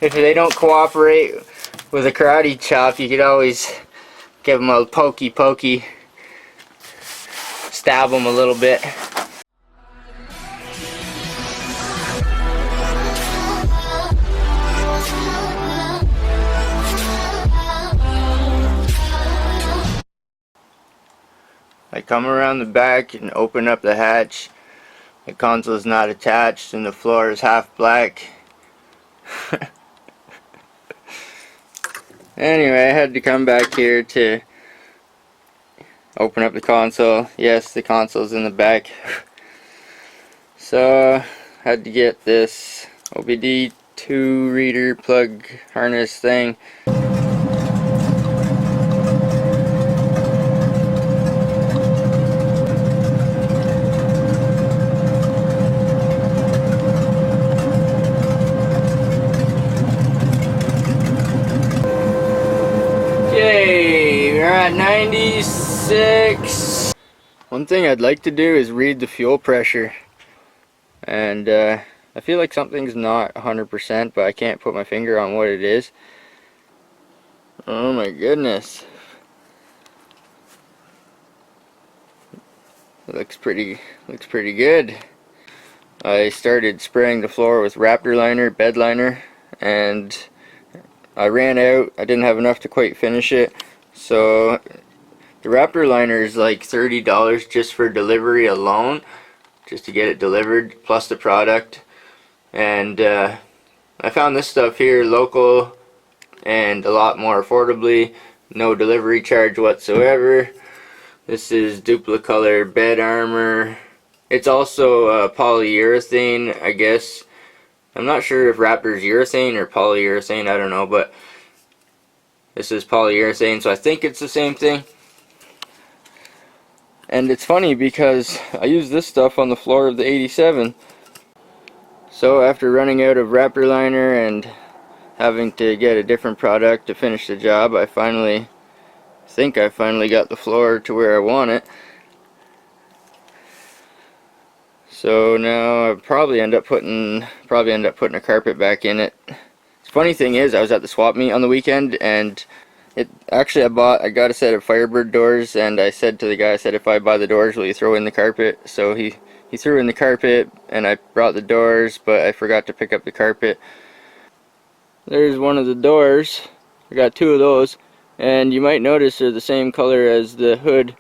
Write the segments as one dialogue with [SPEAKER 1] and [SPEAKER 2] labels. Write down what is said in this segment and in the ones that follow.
[SPEAKER 1] if they don't cooperate with a karate chop, you could always give them a pokey, stab them a little bit. I come around the back and open up the hatch. The console is not attached and the floor is half black. Anyway, I had to come back here to open up the console. Yes, the console's in the back. So, I had to get this OBD 2 reader plug harness thing. Okay, we're at 96. One thing I'd like to do is read the fuel pressure. And I feel like something's not 100%, but I can't put my finger on what it is. Oh my goodness. It looks pretty good. I started spraying the floor with Raptor liner, bed liner, and I ran out. I didn't have enough to quite finish it. So the Raptor liner is like $30 just for delivery alone, just to get it delivered, plus the product. And I found this stuff here local and a lot more affordably, no delivery charge whatsoever. This is Duplicolor bed armor. It's also polyurethane, I guess. I'm not sure if Raptor's urethane or polyurethane, I don't know, but this is polyurethane, so I think it's the same thing. And it's funny because I used this stuff on the floor of the 87. So after running out of Raptor liner and having to get a different product to finish the job, I think I finally got the floor to where I want it. So now I'll probably end up putting a carpet back in it. The funny thing is, I was at the swap meet on the weekend, and I got a set of Firebird doors, and I said to the guy, I said, if I buy the doors, will you throw in the carpet? So he threw in the carpet, and I brought the doors, but I forgot to pick up the carpet. There's one of the doors. I got two of those, and you might notice they're the same color as the hood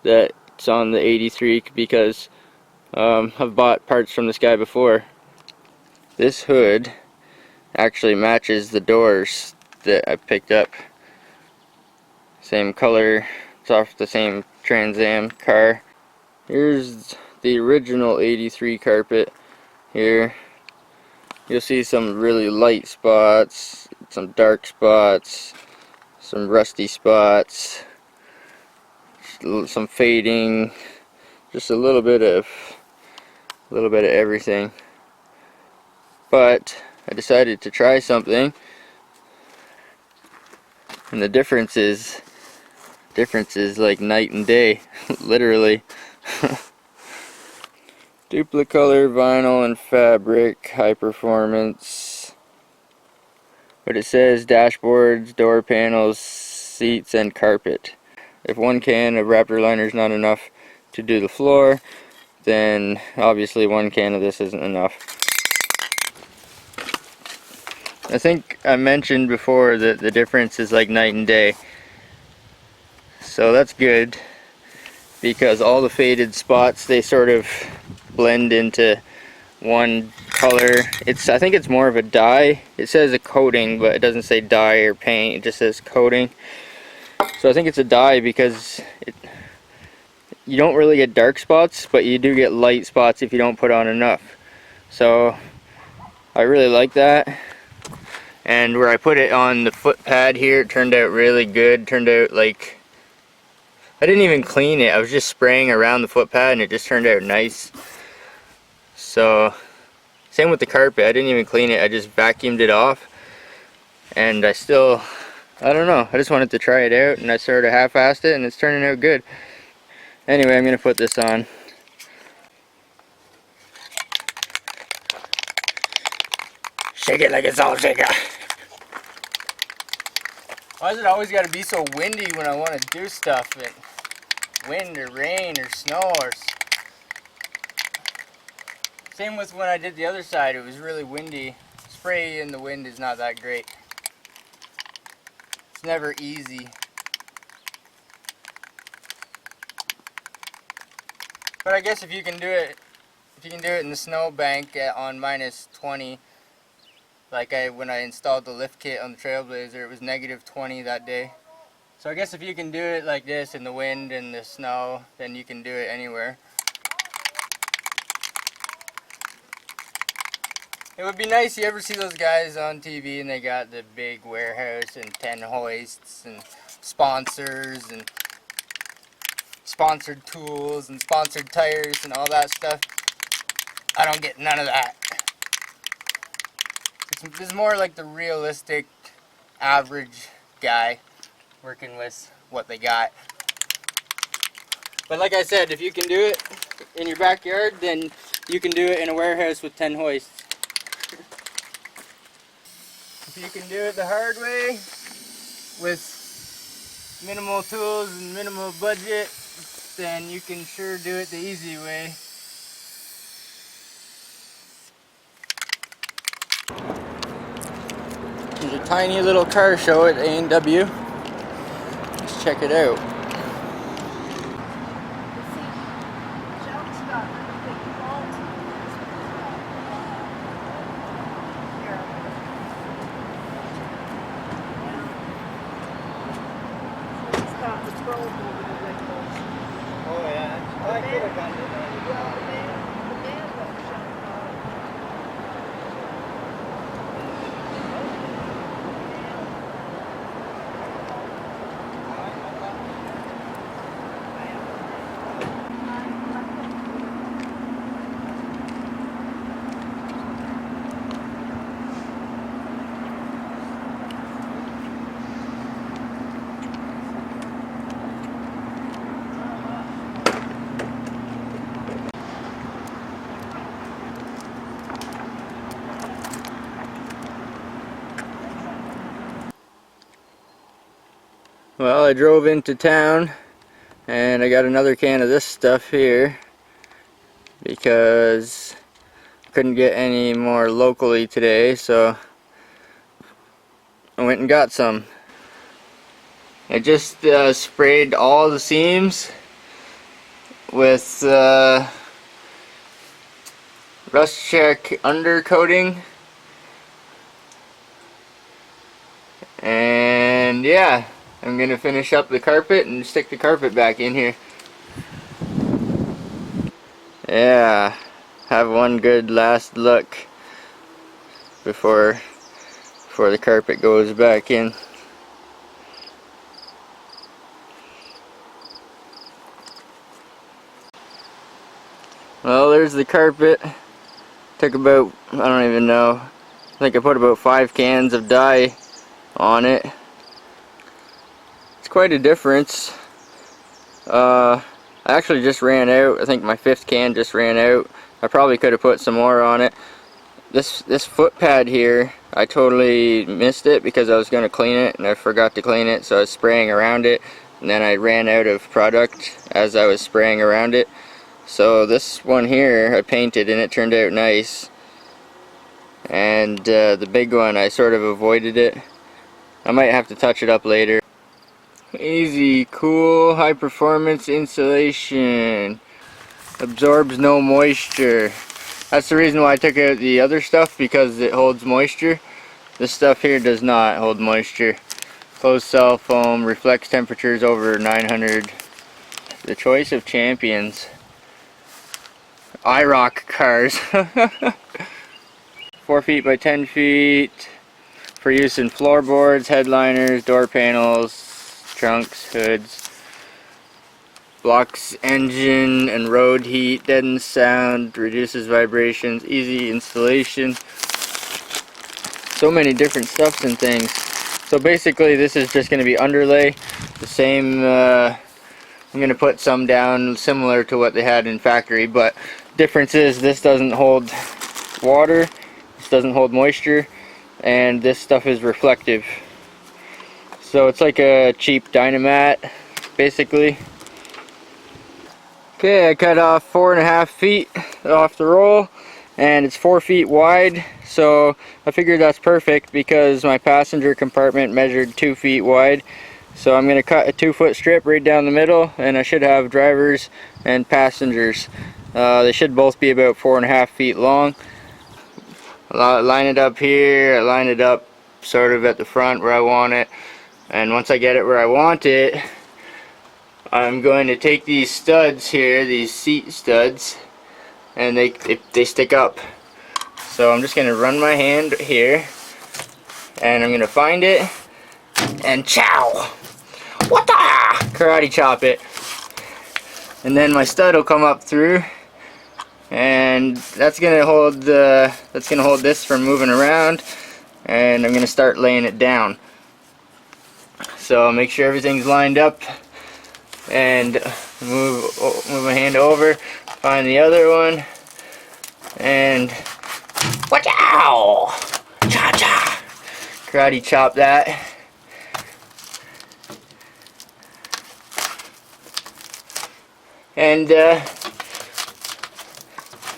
[SPEAKER 1] that's on the 83, because I've bought parts from this guy before. This hood actually matches the doors that I picked up. Same color, it's off the same Trans Am car. Here's the original 83 carpet here. You'll see some really light spots, some dark spots, some rusty spots, some fading, just a little bit of everything. But I decided to try something, and the difference is like night and day, literally. Duplicolor vinyl and fabric, high performance. But it says dashboards, door panels, seats, and carpet. If one can of Raptor liner is not enough to do the floor, then obviously one can of this isn't enough. I think I mentioned before that the difference is like night and day. So that's good, because all the faded spots, they sort of blend into one color. I think it's more of a dye. It says a coating, but it doesn't say dye or paint, it just says coating. So I think it's a dye because you don't really get dark spots, but you do get light spots if you don't put on enough. So I really like that. And where I put it on the foot pad here, it turned out really good. Turned out like, I didn't even clean it. I was just spraying around the foot pad and it just turned out nice. So same with the carpet. I didn't even clean it. I just vacuumed it off. And I don't know. I just wanted to try it out, and I sort of half-assed it, and it's turning out good. Anyway, I'm going to put this on. Shake it like a salt shaker. Why is it always got to be so windy when I want to do stuff? Wind or rain or snow or... Same with when I did the other side, it was really windy. Spray in the wind is not that great. It's never easy. But I guess if you can do it in the snowbank on -20, like when I installed the lift kit on the Trailblazer, it was -20 that day. So I guess if you can do it like this in the wind and the snow, then you can do it anywhere. It would be nice, you ever see those guys on TV and they got the big warehouse and 10 hoists and sponsors and sponsored tools and sponsored tires and all that stuff. I don't get none of that. This is more like the realistic average guy working with what they got. But like I said, if you can do it in your backyard, then you can do it in a warehouse with 10 hoists. If you can do it the hard way with minimal tools and minimal budget, then you can sure do it the easy way. There's a tiny little car show at A&W. Let's check it out. Oh yeah, I could have gotten it. Well, I drove into town and I got another can of this stuff here because I couldn't get any more locally today, so I went and got some. I just sprayed all the seams with Rust Check undercoating, and yeah, I'm gonna finish up the carpet and stick the carpet back in here. Yeah, have one good last look before the carpet goes back in. Well, there's the carpet. Took about, I don't even know, I think I put about 5 cans of dye on it. It's quite a difference. I actually just ran out. I think my 5th can just ran out. I probably could have put some more on it. This foot pad here, I totally missed it because I was going to clean it and I forgot to clean it, so I was spraying around it and then I ran out of product as I was spraying around it. So this one here I painted and it turned out nice, and the big one I sort of avoided it. I might have to touch it up later. Easy, cool, high performance insulation. Absorbs no moisture. That's the reason why I took out the other stuff, because it holds moisture. This stuff here does not hold moisture. Closed cell foam, reflects temperatures over 900. The choice of champions. IROC cars. 4 feet by 10 feet. For use in floorboards, headliners, door panels, trunks, hoods. Blocks engine and road heat, deadens sound, reduces vibrations, easy installation. So many different stuffs and things. So basically this is just going to be underlay. The same, I'm going to put some down similar to what they had in factory, but difference is this doesn't hold water, this doesn't hold moisture, and this stuff is reflective. So it's like a cheap Dynamat, basically. Okay, I cut off 4.5 feet off the roll, and it's 4 feet wide, so I figured that's perfect because my passenger compartment measured 2 feet wide. So I'm going to cut a 2-foot strip right down the middle, and I should have drivers and passengers. They should both be about 4.5 feet long. I line it up here, I line it up sort of at the front where I want it, and once I get it where I want it, I'm going to take these studs here, these seat studs, and they stick up. So I'm just going to run my hand here, and I'm going to find it, and chow! What the? Karate chop it. And then my stud will come up through, and that's going to hold this from moving around, and I'm going to start laying it down. So make sure everything's lined up, and move my hand over, find the other one, and wow! Cha cha! Karate chop that. And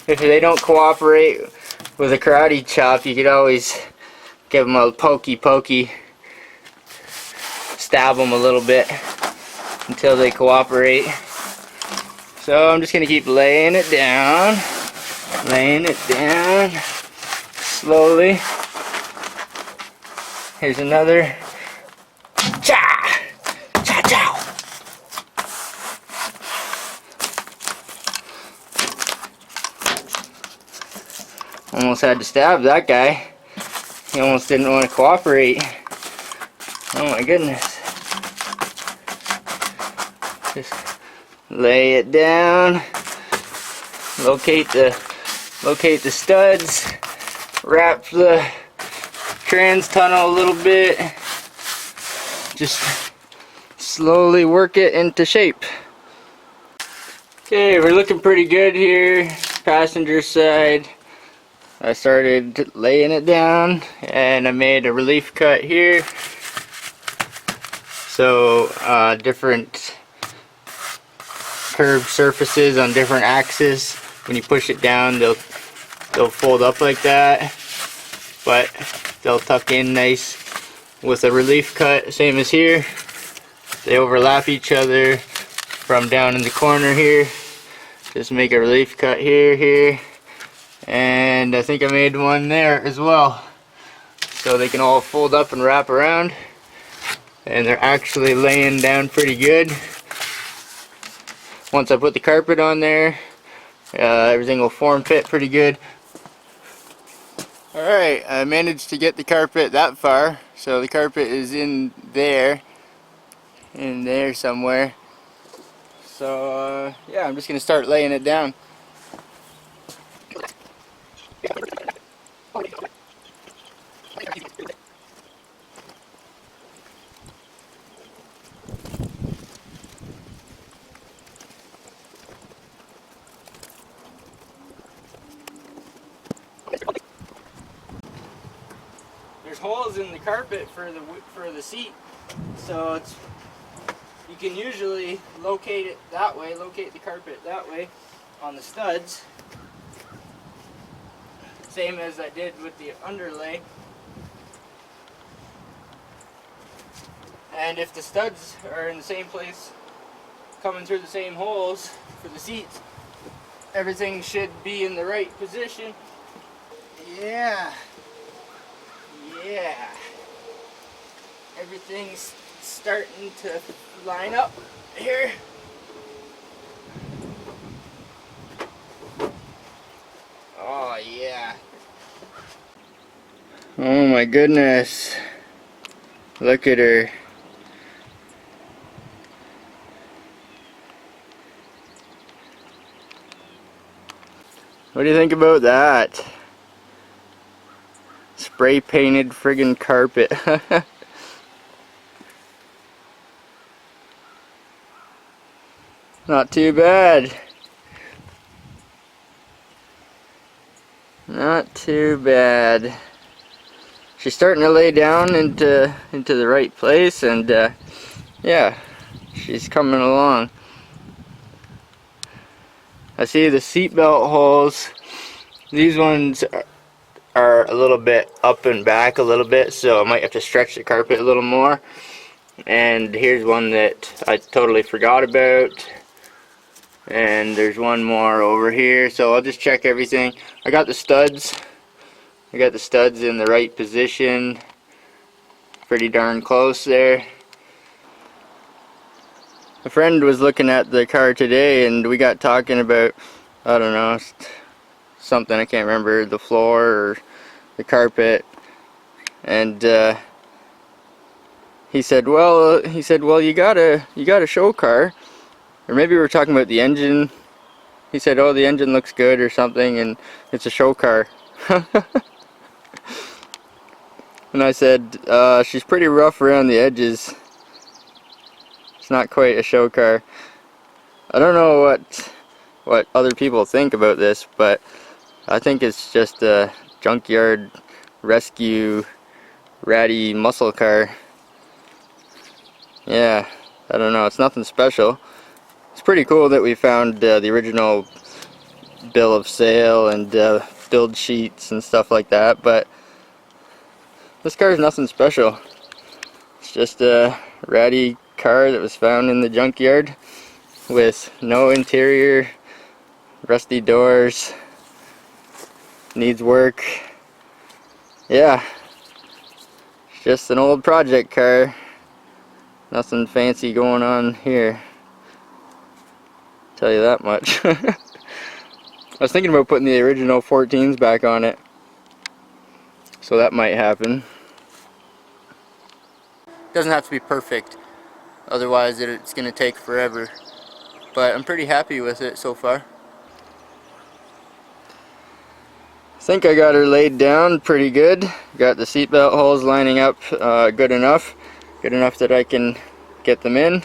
[SPEAKER 1] if they don't cooperate with a karate chop, you could always give them a pokey, stab them a little bit until they cooperate. So I'm just going to keep laying it down slowly. Here's another. Cha! Cha chow! Almost had to stab that guy. He almost didn't want to cooperate. Oh my goodness. Just lay it down. Locate the studs. Wrap the trans tunnel a little bit. Just slowly work it into shape. Okay, we're looking pretty good here. Passenger side. I started laying it down, and I made a relief cut here. So different curved surfaces on different axes. When you push it down, they'll fold up like that, but they'll tuck in nice with a relief cut, same as here. They overlap each other from down in the corner here. Just make a relief cut here, and I think I made one there as well. So they can all fold up and wrap around, and they're actually laying down pretty good. Once I put the carpet on there, everything will form fit pretty good. Alright, I managed to get the carpet that far. So the carpet is in there somewhere. So yeah, I'm just going to start laying it down. There's holes in the carpet for the seat, so you can usually locate it that way, locate the carpet that way on the studs, same as I did with the underlay. And if the studs are in the same place, coming through the same holes for the seats, everything should be in the right position. Yeah. Everything's starting to line up here. Oh yeah. Oh my goodness. Look at her. What do you think about that? Spray painted friggin' carpet. Not too bad. Not too bad. she's starting to lay down into the right place, and yeah, she's coming along. I see the seatbelt holes. These ones are a little bit up and back a little bit, so I might have to stretch the carpet a little more. And here's one that I totally forgot about. And there's one more over here, so I'll just check everything. I got the studs. I got the studs in the right position. Pretty darn close there. A friend was looking at the car today, and we got talking about, I don't know, something, I can't remember, the floor or the carpet. And he said, well, you got a show car. Or maybe we were talking about the engine. He said, oh, the engine looks good or something, and it's a show car. And I said, she's pretty rough around the edges. It's not quite a show car. I don't know what other people think about this, but I think it's just a junkyard rescue ratty muscle car. Yeah, I don't know, it's nothing special. It's pretty cool that we found the original bill of sale and build sheets and stuff like that, but this car is nothing special. It's just a ratty car that was found in the junkyard with no interior, rusty doors, needs work. Yeah, it's just an old project car. Nothing fancy going on here, tell you that much. I was thinking about putting the original 14s back on it, so that might happen. Doesn't have to be perfect, otherwise it's going to take forever, but I'm pretty happy with it so far. I think I got her laid down pretty good. Got the seatbelt holes lining up good enough that I can get them in.